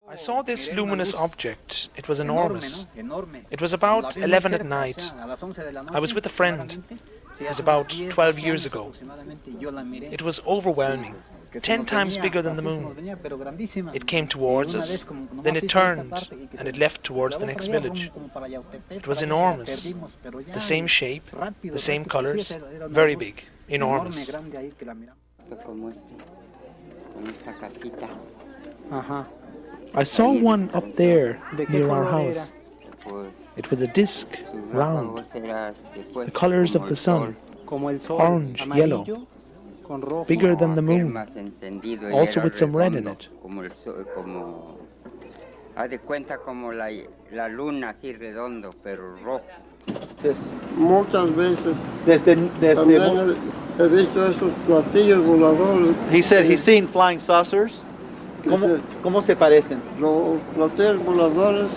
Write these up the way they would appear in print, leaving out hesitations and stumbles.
I saw this luminous object. It was enormous. It was about 11 at night. I was with a friend. It was about 12 years ago. It was overwhelming, 10 times bigger than the moon. It came towards us, then it turned, and it left towards the next village. It was enormous, the same shape, the same colors, very big, enormous. I saw one up there near our house. It was a disc, round, the colors of the sun, orange, yellow, bigger than the moon, also with some red in it. Muchas veces. He visto esos platillos voladores. He said he's seen flying saucers. ¿Cómo se parecen? Los platillos voladores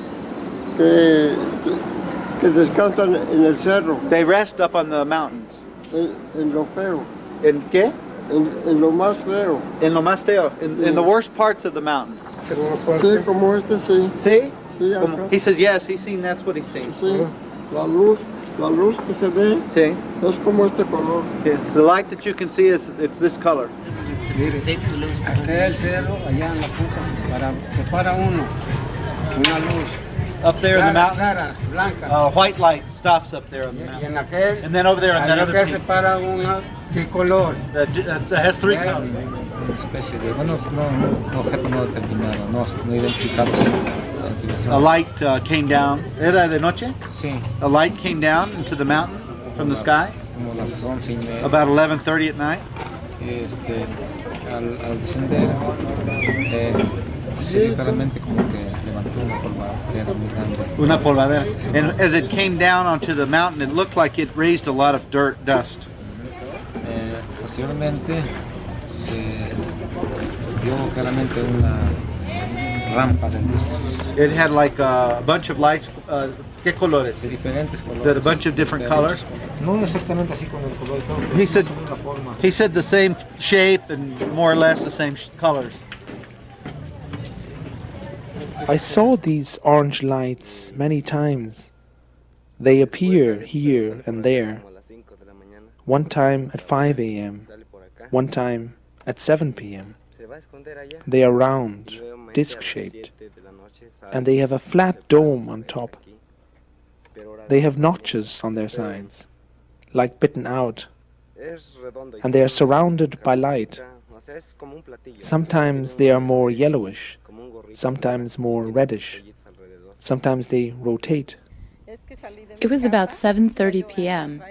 que descansan en el cerro. They rest up on the mountains. En lo feo. ¿En qué? En lo más feo. En lo más feo. In the worst parts of the mountain. Sí, como este, sí. ¿Sí? Sí, acá. He says yes, he's seen, that's what he's seen. Sí, la luz que se ve, Sí. es como este color. The light that you can see is it's this color. Aquel cerro, allá en la punta, se para uno, una luz. Up there in the mountain, Clara, blanca. white light stops up there on the mountain. And then over there on that other se peak, para una, ¿qué color? that has three colors. Especie de, bueno, no objeto no determinado, no identificado. A light came down. ¿Era de noche? Sí. A light came down into the mountain from the sky Como las 11:30. about 11:30 at night. Al descender, se vio claramente como que levantó una polvadera muy grande. Una polvadera. And as it came down onto the mountain, it looked like it raised a lot of dust. Posteriormente se vio claramente una rampa de luces It had like a bunch of lights. ¿Qué colores? de diferentes colores. That a bunch of different colors. No exactamente así con el color y todo, He said, una forma. he said the same shape and more or less the same colors. I saw these orange lights many times. They appear here and there. One time at 5 a.m., one time at 7 p.m. They are round, disc-shaped, and they have a flat dome on top. They have notches on their sides, like bitten out, and they are surrounded by light. Sometimes they are more yellowish, sometimes more reddish, sometimes they rotate. It was about 7:30 p.m.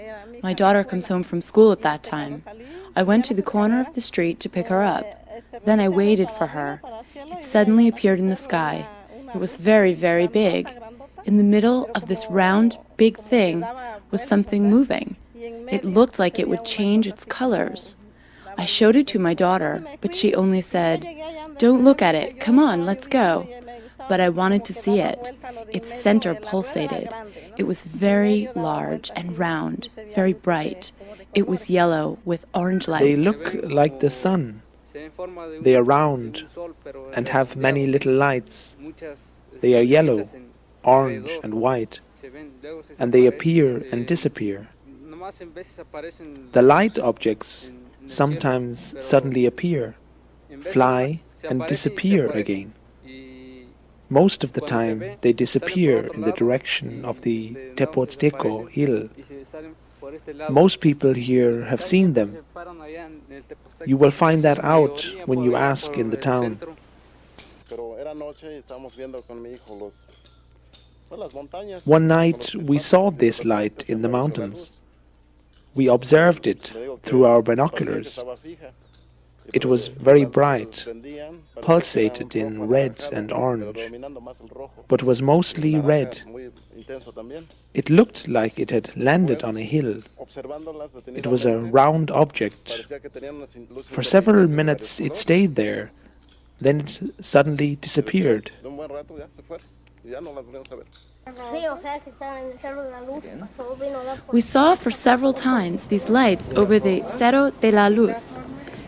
My daughter comes home from school at that time. I went to the corner of the street to pick her up. Then I waited for her. It suddenly appeared in the sky. It was very, very big. In the middle of this round, big thing was something moving. It looked like it would change its colors. I showed it to my daughter, but she only said, "Don't look at it. Come on, let's go." But I wanted to see it. Its center pulsated. It was very large and round, very bright. It was yellow with orange light. They look like the sun. They are round and have many little lights. They are yellow, orange and white, and they appear and disappear. The light objects sometimes suddenly appear, fly and disappear again. Most of the time they disappear in the direction of the Tepozteco hill. Most people here have seen them. You will find that out when you ask in the town. One night we saw this light in the mountains. We observed it through our binoculars. It was very bright, pulsated in red and orange, but was mostly red. It looked like it had landed on a hill. It was a round object. For several minutes it stayed there, then it suddenly disappeared. We saw for several times these lights over the Cerro de la Luz.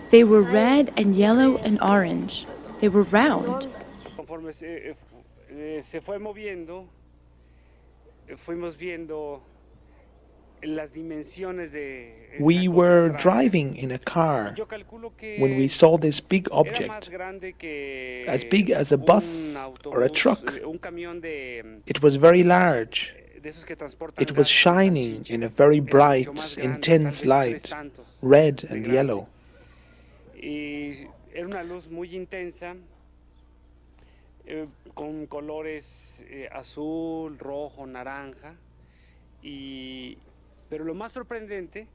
They were red and yellow and orange. They were round. conforme se fue moviendo, fuimos viendo las dimensiones de esta We cosa were extraña. driving in a car Yo calculo que when we saw this big era más object, grande que as big as a un bus or a autobús, truck. un camión de It was very large. esos que transportan It was gas con shining salchicha. in a very Era mucho bright, más grande, intense tal vez light, 3 tantos red de and grande. yellow. Y era una luz muy intensa, con colores azul, rojo, naranja, pero lo más sorprendente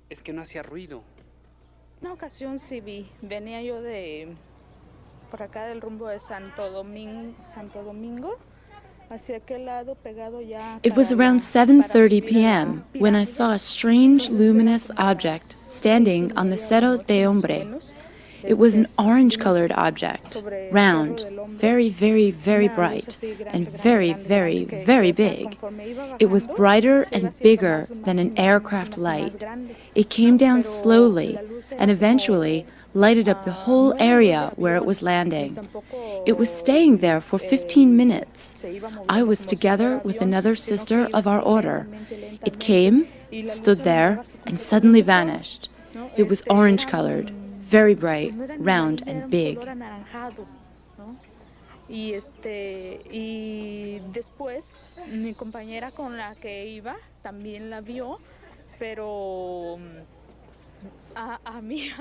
es que no hacía ruido. Una ocasión sí vi, venía yo por acá del rumbo de Santo Domingo, hacia aquel lado pegado ya. It was around 7:30 p.m. when I saw a strange luminous object standing on the Cerro de Hombre. It was an orange-colored object, round, very, very, very bright, and very, very, very big. It was brighter and bigger than an aircraft light. It came down slowly and eventually lighted up the whole area where it was landing. It was staying there for 15 minutes. I was together with another sister of our order. It came, stood there, and suddenly vanished. It was orange-colored, very bright, round, and big. Y después mi compañera con la que iba también la vio, pero a mí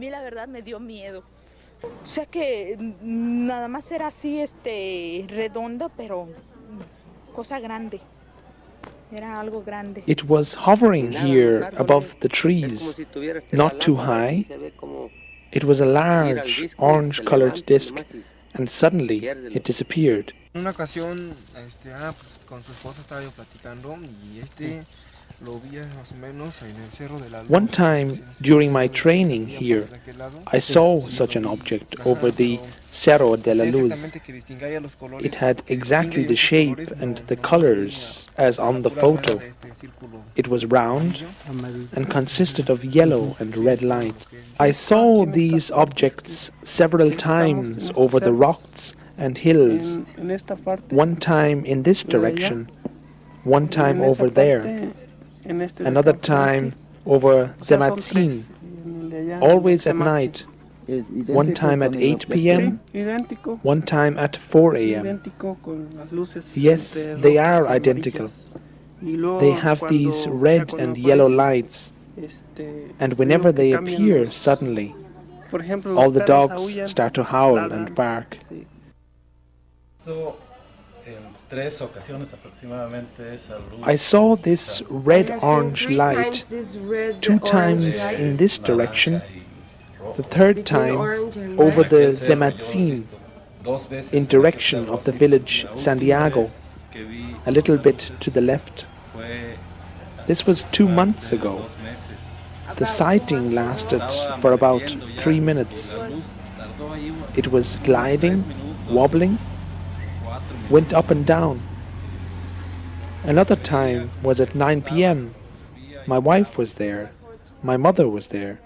la verdad me dio miedo. O sea que nada más era así redondo, pero cosa grande. Era algo grande. It was hovering here above the trees, not too high. It was a large, orange-colored disc, and suddenly it disappeared. En una ocasión, pues con su esposa estaba yo platicando y lo vi más o menos en el Cerro de la Luz. One time, during my training here, I saw such an object over the Cerro de la Luz. It had exactly the shape and the colors as on the photo. It was round and consisted of yellow and red light. I saw these objects several times over the rocks and hills, one time in this direction, one time over there, another time over Zematzin, always at night, one time at 8 p.m., one time at 4 a.m. Yes, they are identical. They have these red and yellow lights, and whenever they appear suddenly, all the dogs start to howl and bark. I saw this red-orange light 2 times in this direction, the third time over the Zematzin, in direction of the village Santiago, a little bit to the left. This was 2 months ago. The sighting lasted for about 3 minutes. It was gliding, wobbling, went up and down. Another time was at 9 p.m. My wife was there. My mother was there.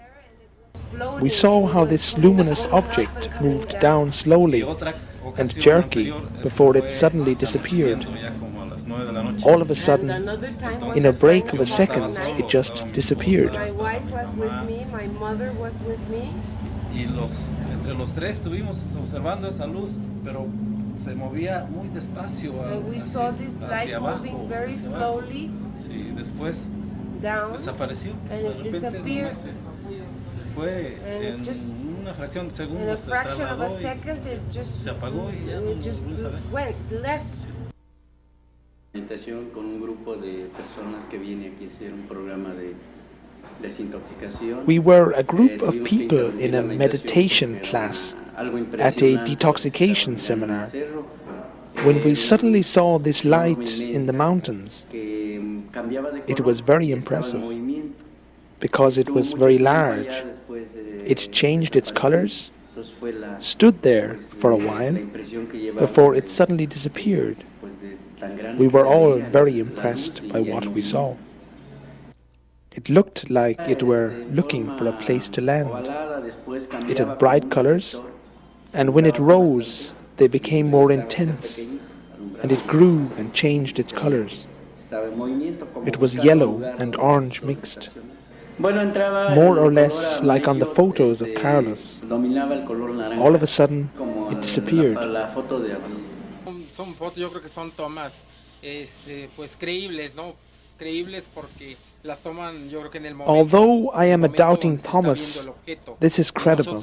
We saw how this luminous object moved down slowly and jerky before it suddenly disappeared. All of a sudden, in a break of a second, it just disappeared. My wife was with me, my mother was with me. Entre los tres estuvimos observando esa luz, pero se movía muy despacio hacia abajo, very slowly. Sí, después down, desapareció. And de repente se fue en una fracción de segundo, se trasladó se apagó y ya no volvimos a ver. Went left. Con un grupo de personas que viene aquí a hacer un programa de desintoxicación. We were a group of people in a meditation class at a detoxification seminar when we suddenly saw this light in the mountains. It was very impressive because it was very large. It changed its colors, stood there for a while before it suddenly disappeared. We were all very impressed by what we saw. It looked like it were looking for a place to land. It had bright colors, and when it rose, they became more intense, and it grew and changed its colors. It was yellow and orange mixed, more or less like on the photos of Carlos. All of a sudden, it disappeared. Son fotos, yo creo que son tomas, pues creíbles, ¿no? Creíbles porque las toman, yo creo que en el momento. Although I am a doubting Thomas, this is credible.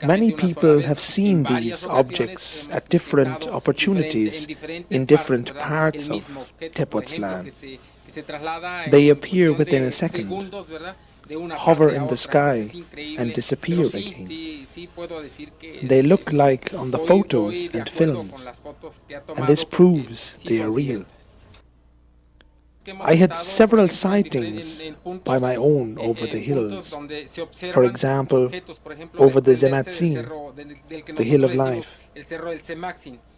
Many people have seen these objects at different opportunities in different parts of Tepoztlán. They appear within a second, hover in the sky, and disappear again. They look like on the photos and films, and this proves they are real. I had several sightings by my own over the hills. For example, over the Zematzin, the Hill of Life.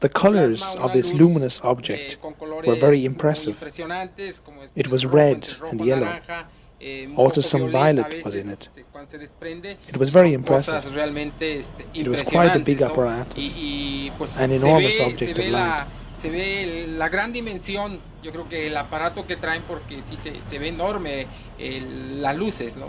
The colors of this luminous object were very impressive. It was red and yellow. Also some violet was in it. It was very impressive. It was quite a big apparatus, an enormous object of light. Se ve la gran dimensión, yo creo que el aparato que traen, porque sí se ve enorme las luces, ¿no?